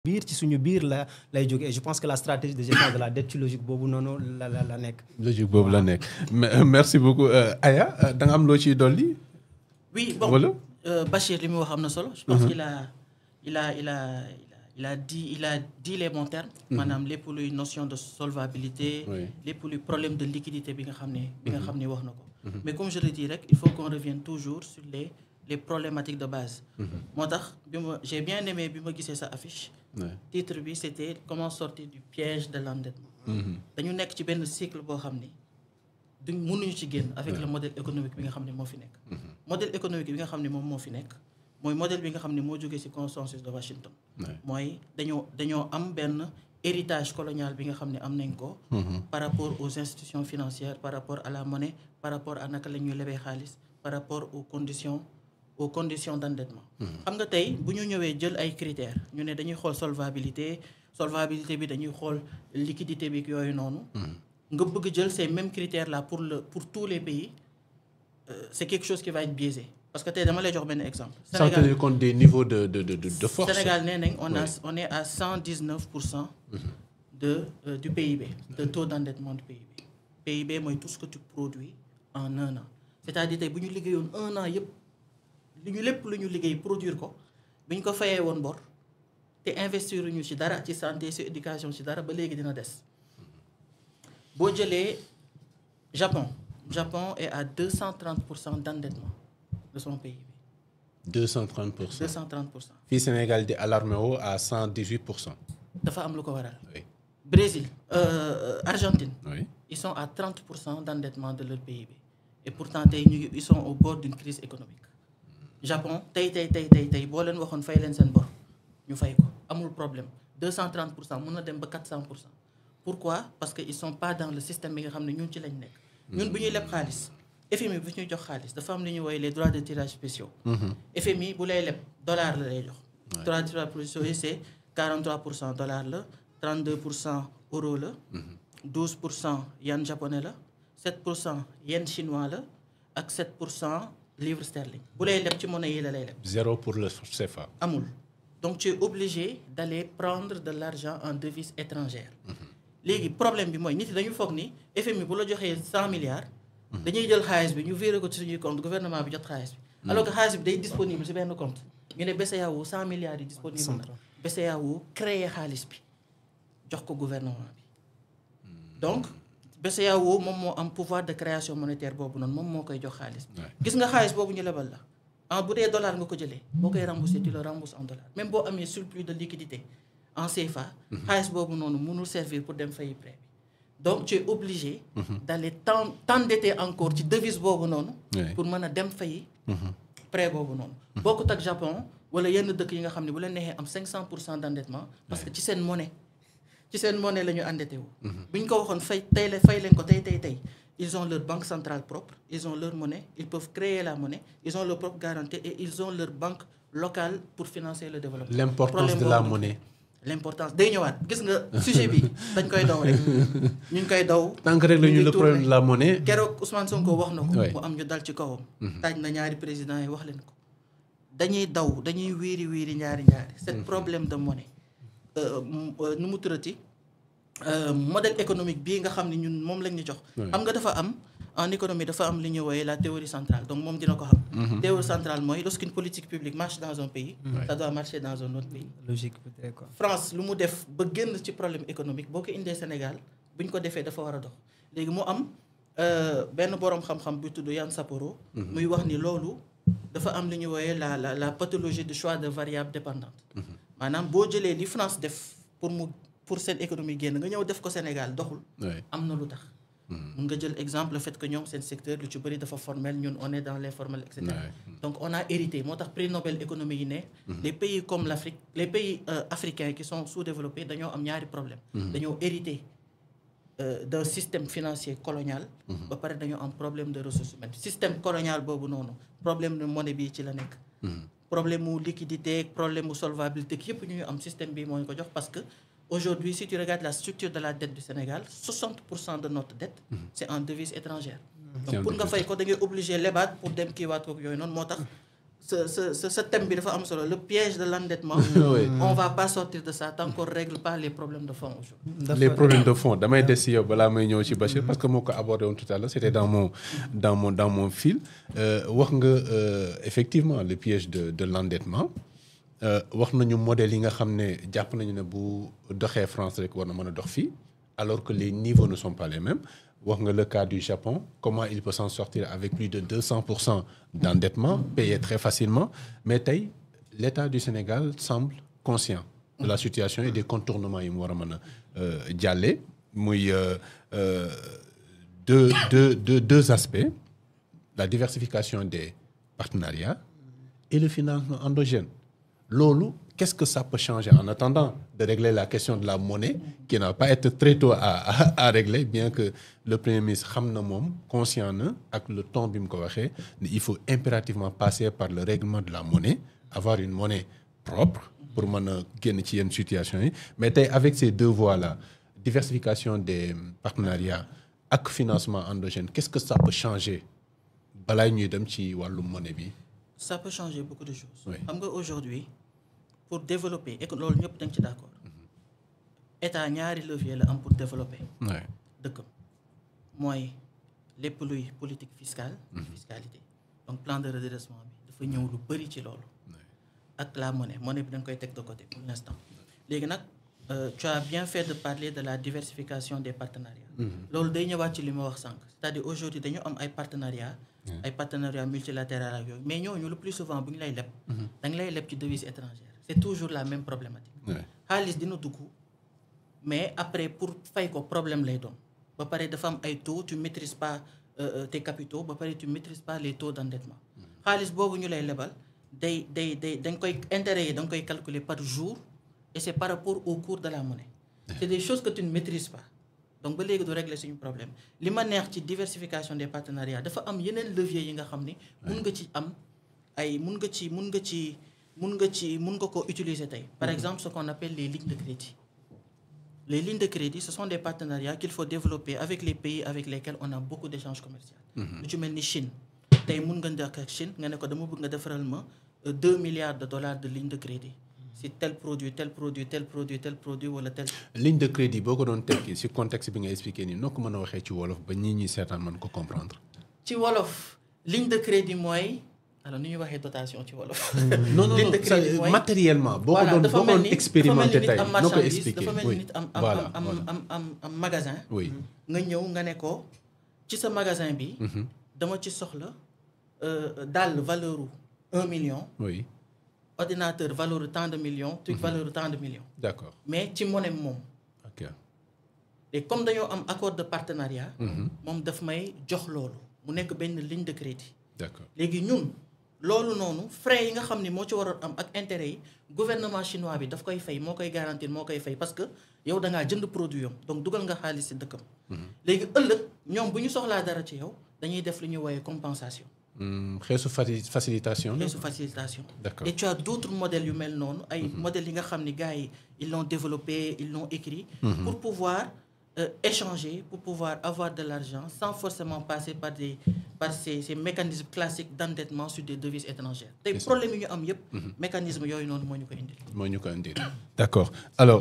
biir ci suñu biir la lay jóge et je pense que la stratégie de gestion de la dette ci logique boobu noonu la nekk. logique boobu la nekk merci beaucoup Aya da nga am loo ciy dolli. oui bon voilà. Bachir li mu wax am na solo. je pense qu'il a dit les bons termes. maanaam lépp luy notion de solvabilité. lépp luy problème de liquidité bi nga xam ne wax na ko. mais comme je le dis rek il faut qu'on revienne toujours sur les problématiques de base. moo tax j'ai bien aimé bi ma gisee sa affiche. titre bi c'était comment sortir du piège de l'endettement. dañu nekk ci benn cycle boo xam ni duñ mënuñu ci génn avec le modèle économique bi nga xam ne moo fi nekk. modèle économique bi nga xam ne moom moo fi nekk mooy modèle bi nga xam ne moo jógee ci consensus de Washington. mooy dañoo am benn héritage colonial bi nga xam ne am nañ ko. par rapport aux institutions financières par rapport à la monnaie par rapport à naka la ñuy lebee xaalis par rapport aux conditions d'endettement. xam nga tey bu ñu ñëwee jël ay critères ñu ne dañuy xool solvabilité bi dañuy xool liquidité bi yooyu noonu. nga bëgg jël ces mêmes critères là pour tous les pays c'est quelque chose qui va être biaisé parce que tey dama lay jox benn exemple. sans tenir compte des niveaux de force. Sénégal nee nañ on est à 119% du PIB de taux d'endettement du PIB. PIB mooy tout ce que tu produis en un an c'est-à-dire tey bu ñu liggéeyoon un an yëpp. lépp lu ñu liggéey produire ko bi ñu ko fayee woon bor te investir ñu ci dara ci santé ci éducation ci dara ba léegi dina des boo jëlee Japon est à 230% d'endettement de son PIB. 230%. 230%. fii Sénégal di alarmé woo à 118%. dafa am lu ko waral. oui. Brésil Argentine. oui. ils sont à 30% d'endettement de leur PIB et pourtant tey ils sont au bord d'une crise économique. Japon tey boo leen waxoon fay leen seen bor ñu fay ko amul problème 230% mën na dem ba 400%. pourquoi parce que ils sont pas dans le système bi nga xam ne ñun ci lañ nekk. ñun bu ñuy leb xaalis FMI bu ñuy jox xaalis dafa am li ñuy woowee les droits de tirage spéciaux. FMI bu lay leb dollar la lay jox. droits de tirage spéciaux yi c'est 43% dollar la 32% euro la. 12% yen japonais la 7% yen chinois la ak 7%. livre sterling bu lay leb ci monnaie yi la lay leb. 0 pour le CFA. amul donc tu es obligé d'aller prendre de l'argent en devise étrangère. léegi problème bi mooy nit yi dañu foog ni FMI bu la joxee 100 milliards. dañuy jël xaalis bi ñu viré ko ci suñuy compte gouvernement bi jot xaalis bi. alors que xaalis bi day disponible ci benn compte. ñu ne BCEAO 100 milliards yi disponible na. BCEAO créé xaalis bi jox ko gouvernement bi donc. BCEAO moom moo am pouvoir de création monétaire boobu noonu moom moo koy jox xaalis. gis nga xaalis boobu ñu lebal la bu dee dollar nga ko jëlee. boo koy rembourser tu le rembourses en dollar même boo amee surplus de liquidité en CFA. xaalis boobu noonu mënul servir pour dem fay prêt bi donc tu es obligé. d'aller t'endetter encore ci devise boobu noonu. pour mën a dem fay. prêt boobu noonu. bokkut ak Japon wala yenn dëkk yi nga xam ne bu leen neexee am 500% d'endettement parce que ci seen monnaie la ñu endetté wu. bu ñu ko waxoon fay leen ko tey ils ont leur banque centrale propre ils ont leur monnaie ils peuvent créer la monnaie ils ont leur propre garantie et ils ont leur banque locale pour financer le développement. l'importance de la monnaie. l'importance day ñëwaat gis nga sujet bi dañ koy daw rek ñu ngi koy daw. tant que rek la ñu le problème de la monnaie. keroog Ousmane Sonko wax na ko. mu am ñu dal ci kawam. taaj na ñaari présidents yi wax leen ko. dañuy wiiri ñaari. c'est problème de monnaie. nu mu turati modèle économique bii nga xam ne ñun moom lañ ñu jox. xam nga dafa am en économie dafa am li ñuy woowee la théorie centrale donc moom dina ko xam. théorie centrale mooy lorsqu'une politique publique marche dans un pays. ça doit marcher dans un autre pays. logique peut-être quoi. France lu mu def ba génn ci problème économique boo ko indee Sénégal bu ñu ko defee dafa war a dox léegi mu am benn boroom xam-xam bu tudd Yann Saporo. muy wax ni loolu dafa am li ñuy woowee la pathologie du choix de variables dépendantes. maanaam boo jëlee li France def pour seen économie génn nga ñëw def ko Sénégal doxul. am na lu tax. mun nga jël exemple le fait que ñoom seen secteur lu ci bëri dafa formel ñun on est dans l'informel et cetera. donc on a hérité moo tax prix Nobel économie yi ne. les pays comme l'Afrique les pays africains qui sont sous-développés dañoo am ñaari problème dañoo hérité d'un système financier colonial. ba pare dañoo am problème de ressources humaines système colonial boobu noonu problème de monnaie bi ci la nekk. problème mu liquidité problème mu solvabilité yëpp ñu am système bi moo ñu ko jox parce que aujourd'hui si tu regardes la structure de la dette du Sénégal 60% de notre dette c'est en devise étrangère. donc pour nga fay ko da ngay obligé lebaat pour dem kiiwaat kook yooyu noonu moo tax ce thème bi dafa am solo le piège de l'endettement. Oui. On va pas sortir de ça tant qu'on règle pas les problèmes de fond aujourd'hui. Les problèmes de fond damay des si yow balaa may ñëw ci Bachir parce que moo ko abordé woon tout à l'heure c'était dans mon fil wax nga effectivement le piège de l'endettement wax nañu modèle yi nga xam ne jàpp nañu ne bu doxee France rek war na mën a dox fii alors que les niveaux ne sont pas les mêmes wax nga le cas du Japon comment il peut s'en sortir avec plus de 200% d'endettement payé très facilement mais tey l'État du Sénégal semble conscient de la situation et des contournements yi mu war a mën a jàlle muy deux aspects la diversification des partenariats et le financement endogène loolu qu'est-ce que ça peut changer en attendant de régler la question de la monnaie qui n'a pas été très tôt à régler bien que le Premier ministre xam na moom conscient na ak le ton bi mu ko waxee ne il faut impérativement passer par le règlement de la monnaie avoir une monnaie propre pour mën a génn ci yenn situation yi mais tey avec ces deux voies-là diversification des partenariats ak financement endogène qu'est-ce que ça peut changer balaa ñuy dem ci wàllu monnaie bi. Ça peut changer beaucoup de choses. Oui. Xam nga aujourd'hui pour développer et que loolu ñëpp dañ ci d'accord état ñaari levier la am pour développer. Ouais. dëkkam mooy lépp luy politique fiscale. fiscalité donc plan de redressement bi dafa ñëw lu bari ci loolu. ak la monnaie bi dañ koy teg de côté pour l'instant. léegi nag tu as bien fait de parler de la diversification des partenariats. loolu day ñëwaat ci li ma wax sànq c'est-à-dire aujourd'hui dañu am ay partenariats. ay partenariats multilatéraux ak yooyu mais ñooñu le plus souvent bu ñu lay leb. dañ lay leb ci devise étrangère c'est toujours la même problématique. xaalis dina dugg mais après pour fay ko problème lay doon ba pare dafa am ay taux tu maîtrises pas tes capitaux ba pare tu maîtrises pas les taux d'endettement. xaalis boobu ñu lay lebal dañ koy intérêt yi da nga koy calculer par jour et c'est par rapport au cours de la monnaie. c'est des choses que tu ne maîtrises pas. donc ba léegi du régler suñu problème li ma neex ci diversification des partenariats dafa am yeneen leviers yi nga xam ni mun nga ci am ay mun nga ko utiliser tey par exemple ce qu'on appelle les lignes de crédit. Les lignes de crédit ce sont des partenariats qu'il faut développer avec les pays avec lesquels on a beaucoup d'échanges commerciaux. lu ci mel ni Chine tey mun nga njëkk ak Chine nga ne ko dama bëgg nga defaral ma 2 milliards de dollars de lignes de crédit. si tel produit wala tel. ligne de crédit boo ko doon tekki si contexte bi nga expliqué nii noo ko mën a waxee ci wolof ba ñii ñuy seetaan mën ko comprendre. ci wolof ligne de crédit mooy alors ni ñuy waxee dotation ci wolof. non ligne de crédit mooy matériellement. boo ko doon expérimenté tey noo ko expliqué dafa mel ni nit am magasin. oui nga ñëw nga ne ko ci sa magasin bi. dama ci soxla daal valeur 1 million. oui. ordinateur valeur tant de millions. truc valeur tant de millions. d'accord mais ci monnaie moom. ok et comme dañoo am accord de partenariat. moom daf may jox loolu mu nekk benn ligne de crédit. d'accord léegi ñun loolu noonu frais yi nga xam ni moo ci waroon am ak intérêt yi gouvernement chinois bi daf koy fay moo koy garantir moo koy fay parce que yow da ngaa jënd produit yam donc dugal nga xaalis ci dëkkam. léegi ëllëg ñoom bu ñu soxlaa dara ci yow dañuy def lu ñuy woowee compensation. xeesu facilitation. xeesu facilitation. d'accord et tu as d'autres modèles yu mel noonu. ay modèles yi nga xam ni gars yi ils l'ont développé ils l'ont écrit. pour pouvoir échanger pour pouvoir avoir de l'argent sans forcément passer par ces mécanismes classiques d'endettement sur des devises étrangères. tey problème yi ñu am yëpp. mécanisme yooyu noonu moo ñu ko indil. d'accord alors.